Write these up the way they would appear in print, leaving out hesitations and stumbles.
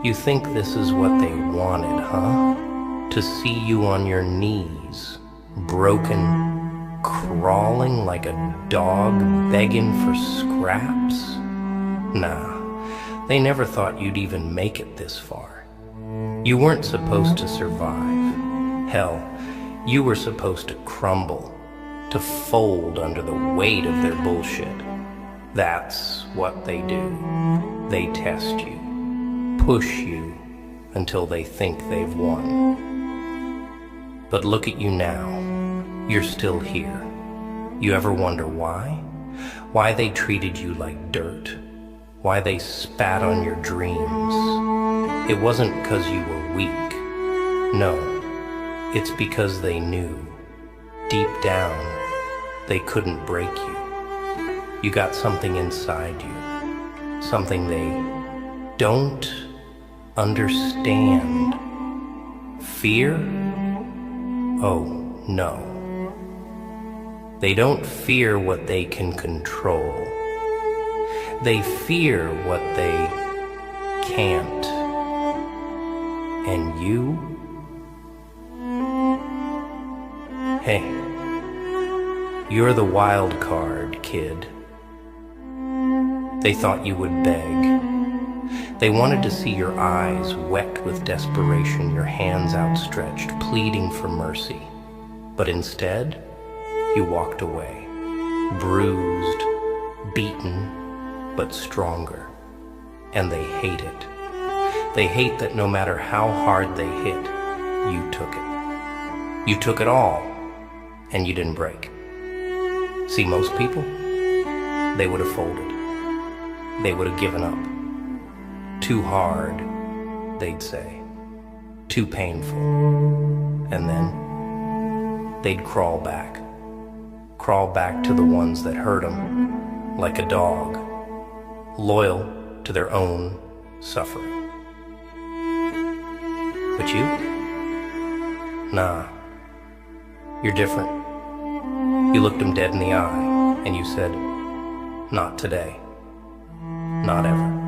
You think this is what they wanted, huh? To see you on your knees, broken, crawling like a dog begging for scraps? Nah, they never thought you'd even make it this far. You weren't supposed to survive. Hell, you were supposed to crumble, to fold under the weight of their bullshit. That's what they do. They test you, push you until they think they've won. But look at you now. You're still here. You ever wonder why? Why they treated you like dirt? Why they spat on your dreams? It wasn't because you were weak. No, it's because they knew, deep down, they couldn't break you. You got something inside you, something they don't understand. Fear? Oh, no. They don't fear what they can control. They fear what they can't. And you? Hey, you're the wild card, kid. They thought you would beg. They wanted to see your eyes wet with desperation, your hands outstretched, pleading for mercy. But instead, you walked away, bruised, beaten, but stronger. And they hate it. They hate that no matter how hard they hit, you took it. You took it all, and you didn't break. See, most people, they would have folded. They would have given up. Too hard, they'd say. Too painful. And then they'd crawl back. Crawl back to the ones that hurt them, like a dog, loyal to their own suffering. But you? Nah. You're different. You looked them dead in the eye, and you said, not today. Not ever.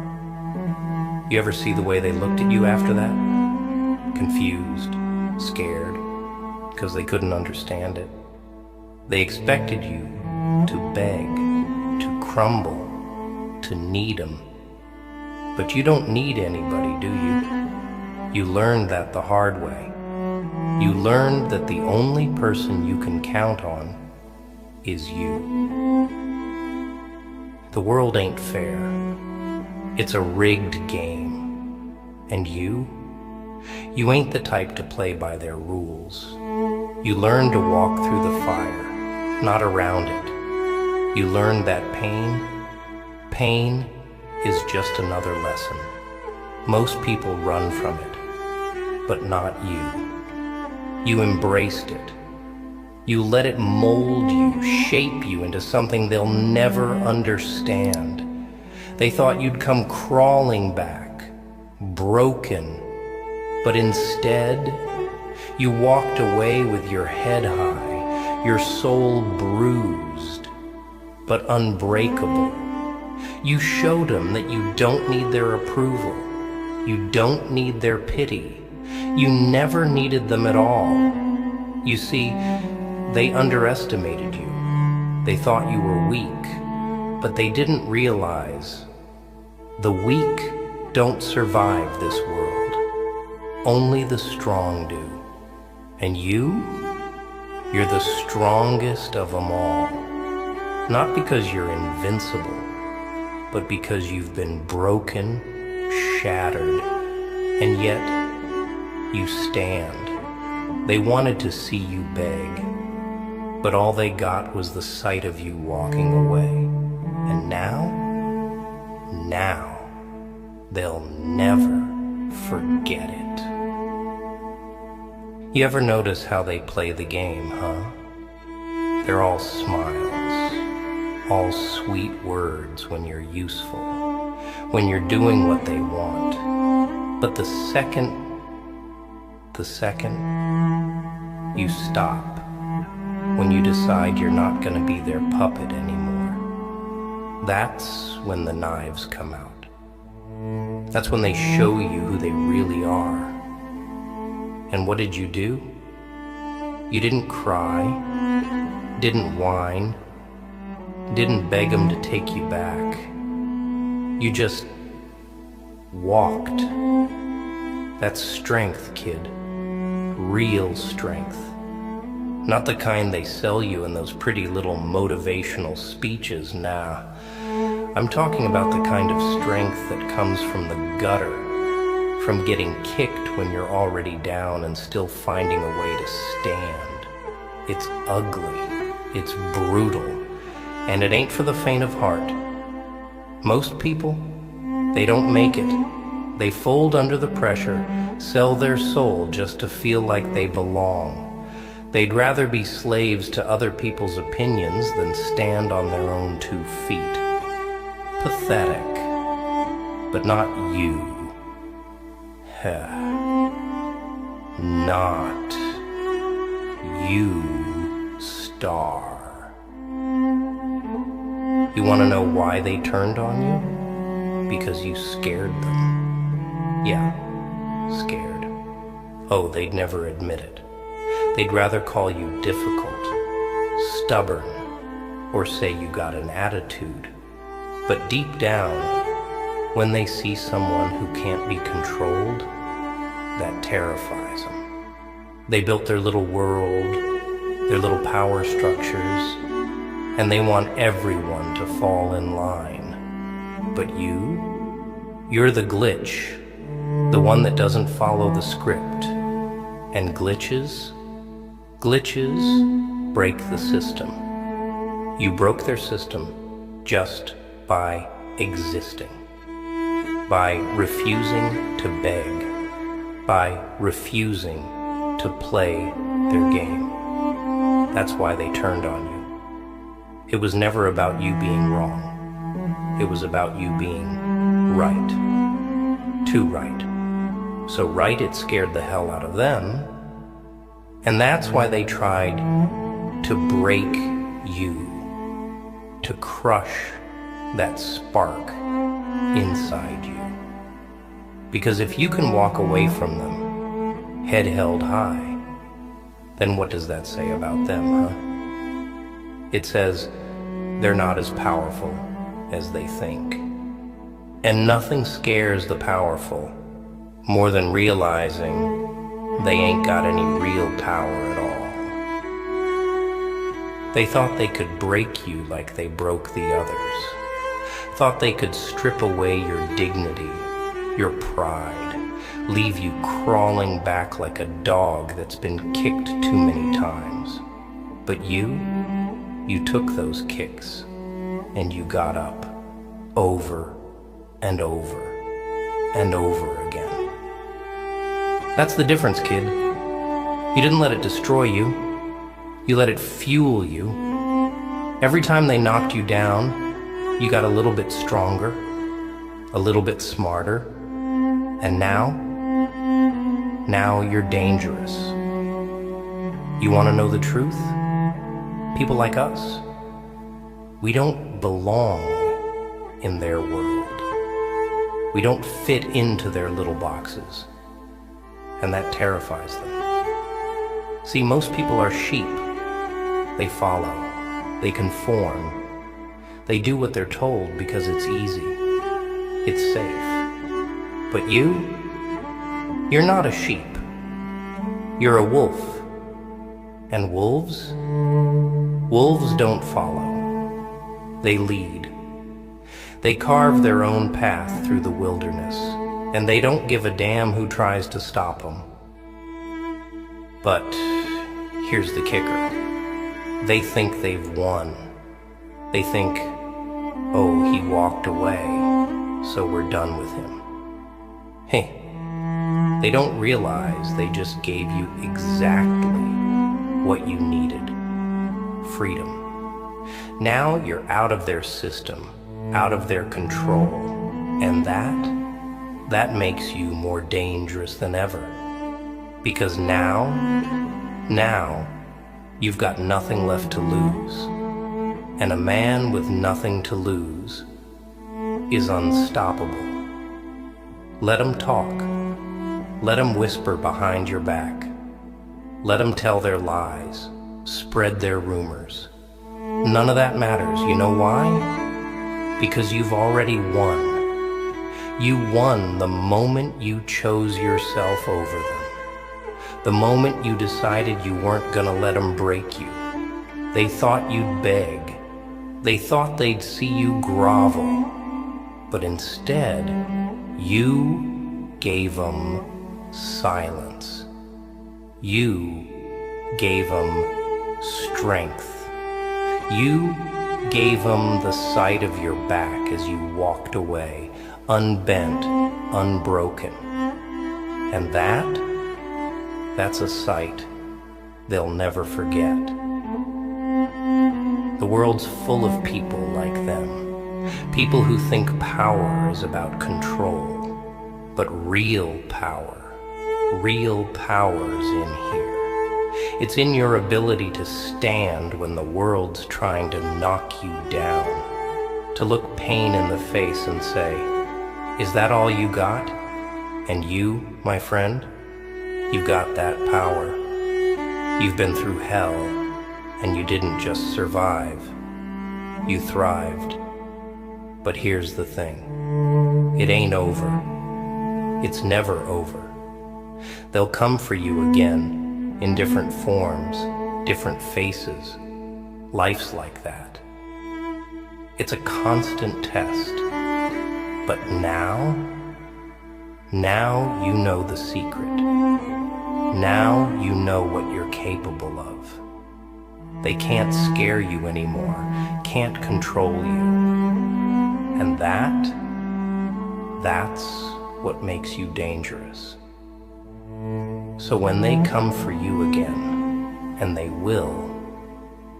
You ever see the way they looked at you after that? Confused, scared, because they couldn't understand it. They expected you to beg, to crumble, to need them. But you don't need anybody, do you? You learned that the hard way. You learned that the only person you can count on is you. The world ain't fair. It's a rigged game. And you ain't the type to play by their rules. You learn to walk through the fire, not around it. You learn that pain is just another lesson. Most people run from it, but not you. You embraced it. You let it mold you, shape you into something they'll never understand. They thought you'd come crawling back, broken, but instead, you walked away with your head high, your soul bruised, but unbreakable. You showed them that you don't need their approval. You don't need their pity. You never needed them at all. You see, they underestimated you. They thought you were weak, but they didn't realize the weak don't survive this world. Only the strong do. And you're the strongest of them all. Not because you're invincible, but because you've been broken, shattered, and yet you stand. They wanted to see you beg, but all they got was the sight of you walking away. And now, they'll never forget it. You ever notice how they play the game, huh? They're all smiles, all sweet words when you're useful, when you're doing what they want. But the second you stop, when you decide you're not going to be their puppet anymore, that's when the knives come out. That's when they show you who they really are. And what did you do? You didn't cry, didn't whine, didn't beg them to take you back. You just walked. That's strength, kid. Real strength. Not the kind they sell you in those pretty little motivational speeches, nah. I'm talking about the kind of strength that comes from the gutter, from getting kicked when you're already down and still finding a way to stand. It's ugly, it's brutal, and it ain't for the faint of heart. Most people, they don't make it. They fold under the pressure, sell their soul just to feel like they belong. They'd rather be slaves to other people's opinions than stand on their own 2 feet. Pathetic, but not you. Not you, star. You want to know why they turned on you? Because you scared them. Yeah, scared. Oh, they'd never admit it. They'd rather call you difficult, stubborn, or say you got an attitude. But deep down, when they see someone who can't be controlled, that terrifies them. They built their little world, their little power structures, and they want everyone to fall in line. But you're the glitch, the one that doesn't follow the script. And glitches break the system. You broke their system just by existing, by refusing to beg, by refusing to play their game. That's why they turned on you. It was never about you being wrong. It was about you being right. Too right. So right, it scared the hell out of them. And that's why they tried to break you, to crush that spark inside you. Because if you can walk away from them, head held high, then what does that say about them, huh? It says they're not as powerful as they think. And nothing scares the powerful more than realizing they ain't got any real power at all. They thought they could break you like they broke the others. Thought they could strip away your dignity, your pride, leave you crawling back like a dog that's been kicked too many times. But you took those kicks, and you got up, over and over and over again. That's the difference, kid. You didn't let it destroy you. You let it fuel you. Every time they knocked you down, you got a little bit stronger, a little bit smarter, and now you're dangerous. You want to know the truth? People like us, we don't belong in their world. We don't fit into their little boxes, and that terrifies them. See, most people are sheep. They follow, they conform, they do what they're told because it's easy, it's safe. But you're not a sheep. You're a wolf. And wolves don't follow. They lead. They carve their own path through the wilderness, and they don't give a damn who tries to stop them. But here's the kicker. They think they've won. They think, oh, he walked away, so we're done with him. Hey, they don't realize they just gave you exactly what you needed. Freedom. Now you're out of their system, out of their control, and that makes you more dangerous than ever. Because now you've got nothing left to lose. And a man with nothing to lose is unstoppable. Let them talk. Let them whisper behind your back. Let them tell their lies, spread their rumors. None of that matters. You know why? Because you've already won. You won the moment you chose yourself over them. The moment you decided you weren't gonna let them break you. They thought you'd beg. They thought they'd see you grovel. But instead, you gave them silence. You gave them strength. You gave them the sight of your back as you walked away, unbent, unbroken. And that's a sight they'll never forget. The world's full of people like them, people who think power is about control, but real power's in here. It's in your ability to stand when the world's trying to knock you down, to look pain in the face and say, "Is that all you got?" And you, my friend, you've got that power. You've been through hell, and you didn't just survive. You thrived. But here's the thing. It ain't over. It's never over. They'll come for you again, in different forms, different faces. Life's like that. It's a constant test. But now you know the secret. Now you know what you're capable of. They can't scare you anymore, can't control you. And that's what makes you dangerous. So when they come for you again, and they will,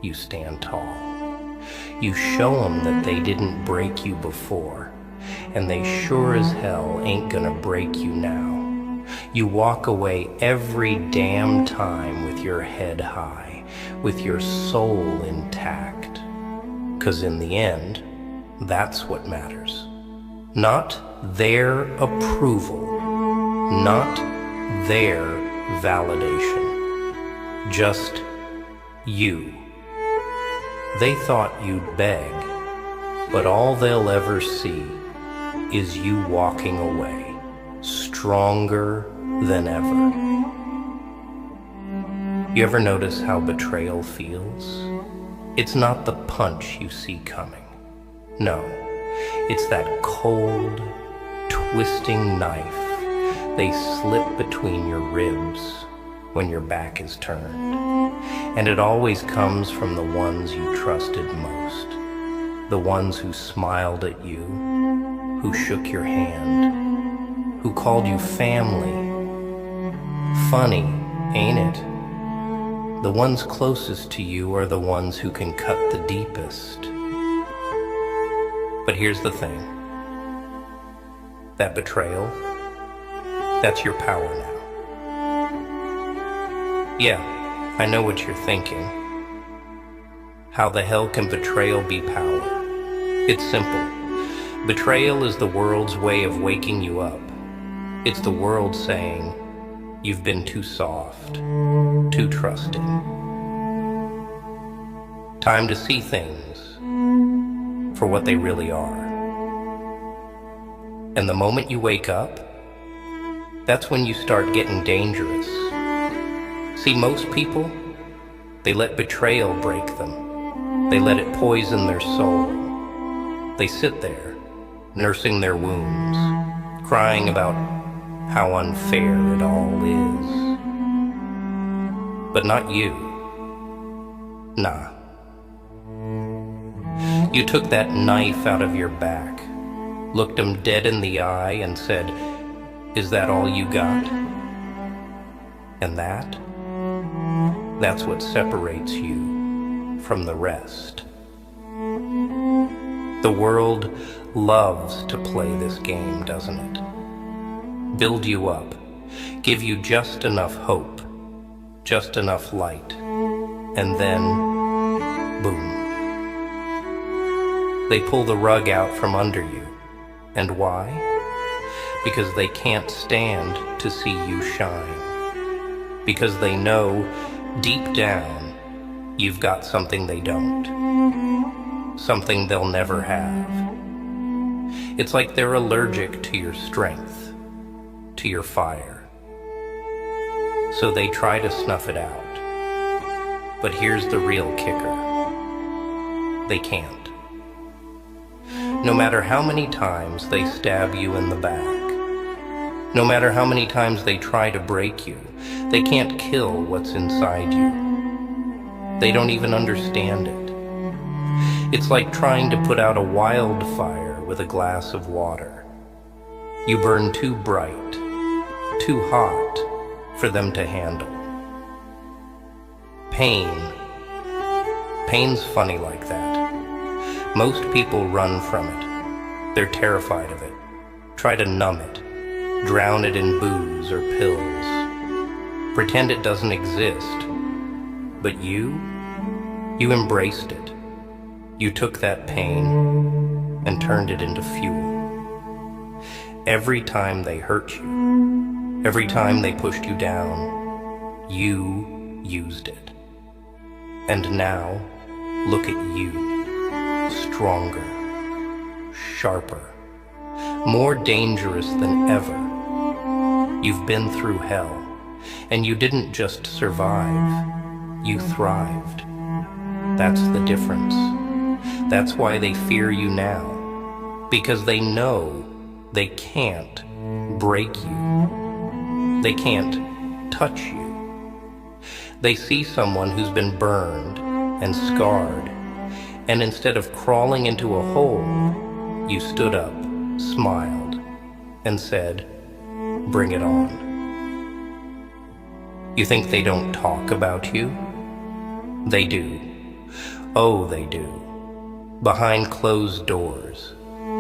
you stand tall. You show them that they didn't break you before, and they sure as hell ain't gonna break you now. You walk away every damn time with your head high, with your soul intact. 'Cause in the end, that's what matters. Not their approval, not their validation, just you. They thought you'd beg, but all they'll ever see is you walking away, stronger than ever. You ever notice how betrayal feels? It's not the punch you see coming. No, it's that cold, twisting knife they slip between your ribs when your back is turned. And it always comes from the ones you trusted most, the ones who smiled at you, who shook your hand, who called you family. Funny, ain't it? The ones closest to you are the ones who can cut the deepest. But here's the thing. That betrayal, that's your power now. Yeah, I know what you're thinking. How the hell can betrayal be power? It's simple. Betrayal is the world's way of waking you up. It's the world saying, you've been too soft, too trusting. Time to see things for what they really are. And the moment you wake up, that's when you start getting dangerous. See, most people, they let betrayal break them. They let it poison their soul. They sit there, nursing their wounds, crying about how unfair it all is. But not you. Nah. You took that knife out of your back, looked them dead in the eye and said, "Is that all you got?" And that's what separates you from the rest. The world loves to play this game, doesn't it? Build you up, give you just enough hope, just enough light, and then, boom. They pull the rug out from under you. And why? because they can't stand to see you shine. Because they know, deep down, you've got something they don't. Something they'll never have. It's like they're allergic to your strength, to your fire. So they try to snuff it out. But here's the real kicker. They can't. No matter how many times they stab you in the back, no matter how many times they try to break you, they can't kill what's inside you. They don't even understand it. It's like trying to put out a wildfire with a glass of water. You burn too bright, too hot for them to handle. Pain's funny like that. Most people run from it. They're terrified of it. Try to numb it. Drown it in booze or pills. Pretend it doesn't exist. But you embraced it. You took that pain and turned it into fuel. Every time they hurt you, every time they pushed you down, you used it. And now, look at you. Stronger, sharper, more dangerous than ever. You've been through hell, and you didn't just survive, you thrived. That's the difference. That's why they fear you now, because they know they can't break you. They can't touch you. They see someone who's been burned and scarred, and instead of crawling into a hole, you stood up, smiled, and said, "Bring it on." You think they don't talk about you? They do. Oh, they do. Behind closed doors,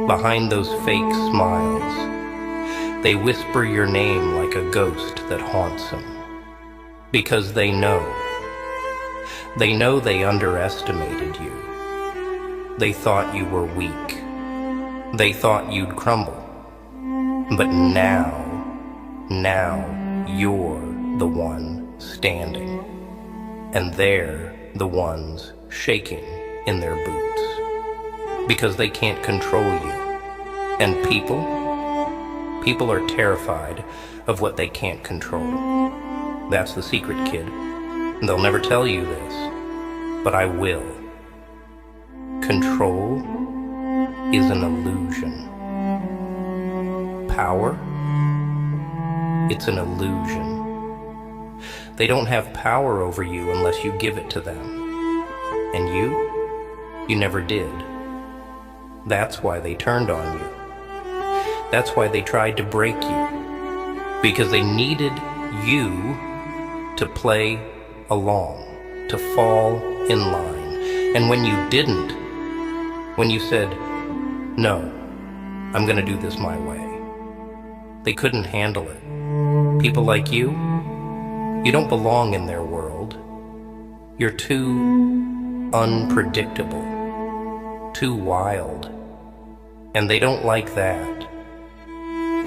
behind those fake smiles, they whisper your name like a ghost that haunts them. Because they know. They know they underestimated you. They thought you were weak. They thought you'd crumble. But now you're the one standing. And they're the ones shaking in their boots. Because they can't control you. And people are terrified of what they can't control. That's the secret, kid. They'll never tell you this, but I will. Control is an illusion. Power? It's an illusion. They don't have power over you unless you give it to them. And you never did. That's why they turned on you. That's why they tried to break you. Because they needed you to play along, to fall in line. And when you didn't, when you said, "No, I'm gonna do this my way," they couldn't handle it. People like you don't belong in their world. You're too unpredictable, too wild. And they don't like that.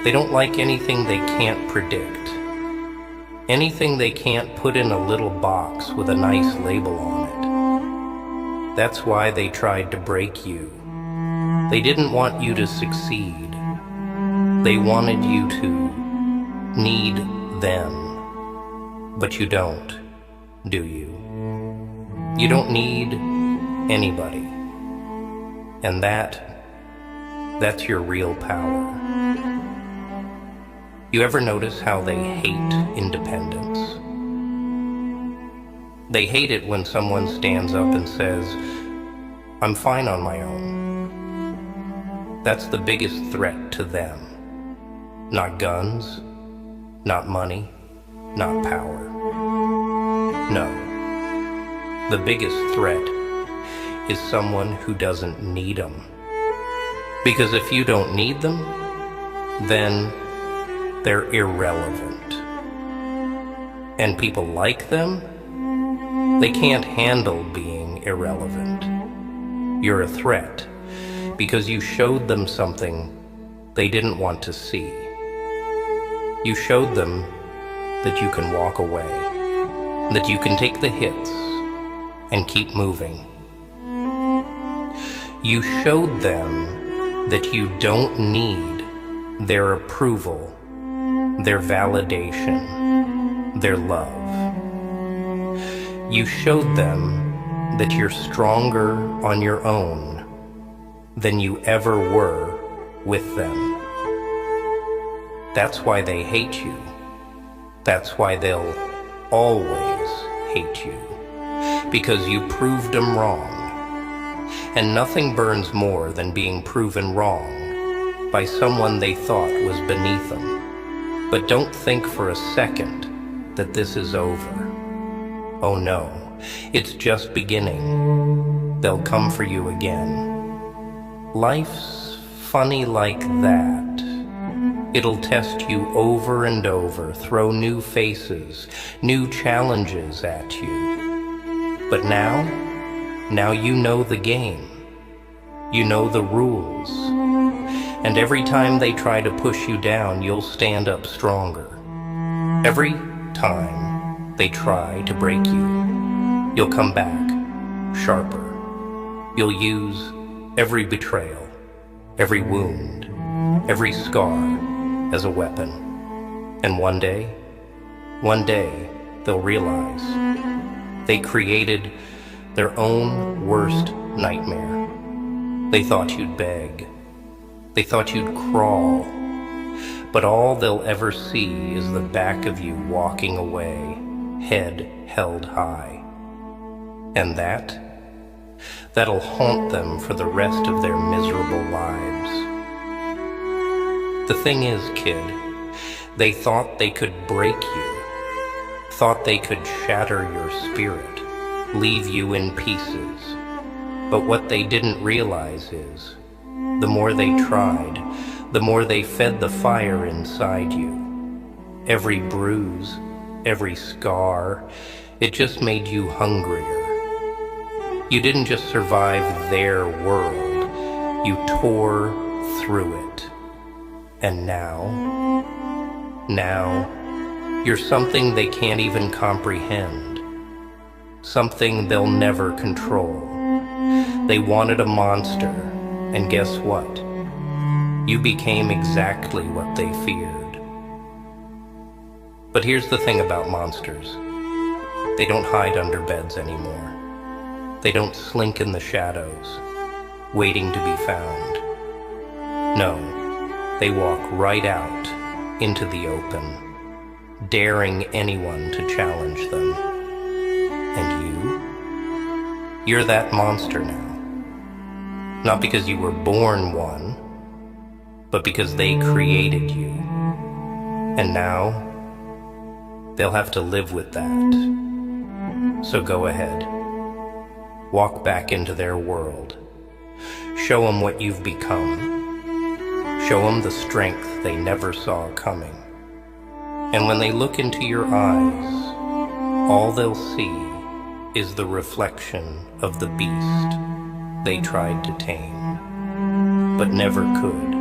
They don't like anything they can't predict. Anything they can't put in a little box with a nice label on it. That's why they tried to break you. They didn't want you to succeed. They wanted you to need them. But you don't, do you? You don't need anybody. And that's your real power. You ever notice how they hate independence? They hate it when someone stands up and says, "I'm fine on my own." That's the biggest threat to them. Not guns, not money, not power. No. The biggest threat is someone who doesn't need them. Because if you don't need them, then they're irrelevant. And people like them, they can't handle being irrelevant. You're a threat because you showed them something they didn't want to see. You showed them that you can walk away, that you can take the hits and keep moving. You showed them that you don't need their approval, their validation, their love. You showed them that you're stronger on your own than you ever were with them. That's why they hate you. That's why they'll always hate you. Because you proved them wrong. And nothing burns more than being proven wrong by someone they thought was beneath them. But don't think for a second that this is over. Oh no, it's just beginning. They'll come for you again. Life's funny like that. It'll test you over and over, throw new faces, new challenges at you. But now you know the game. You know the rules. And every time they try to push you down, you'll stand up stronger. Every time they try to break you, you'll come back sharper. You'll use every betrayal, every wound, every scar as a weapon. And one day they'll realize they created their own worst nightmare. They thought you'd beg. They thought you'd crawl. But all they'll ever see is the back of you walking away, head held high. And that'll haunt them for the rest of their miserable lives. The thing is, kid, they thought they could break you, thought they could shatter your spirit, leave you in pieces. But what they didn't realize is, the more they tried, the more they fed the fire inside you. Every bruise, every scar, it just made you hungrier. You didn't just survive their world, you tore through it. And now, you're something they can't even comprehend. Something they'll never control. They wanted a monster, and guess what? You became exactly what they feared. But here's the thing about monsters. They don't hide under beds anymore. They don't slink in the shadows, waiting to be found. No, they walk right out into the open, daring anyone to challenge them. And you're that monster now. Not because you were born one, but because they created you. And now, they'll have to live with that. So go ahead. Walk back into their world. Show them what you've become. Show them the strength they never saw coming. And when they look into your eyes, all they'll see is the reflection of the beast they tried to tame, but never could.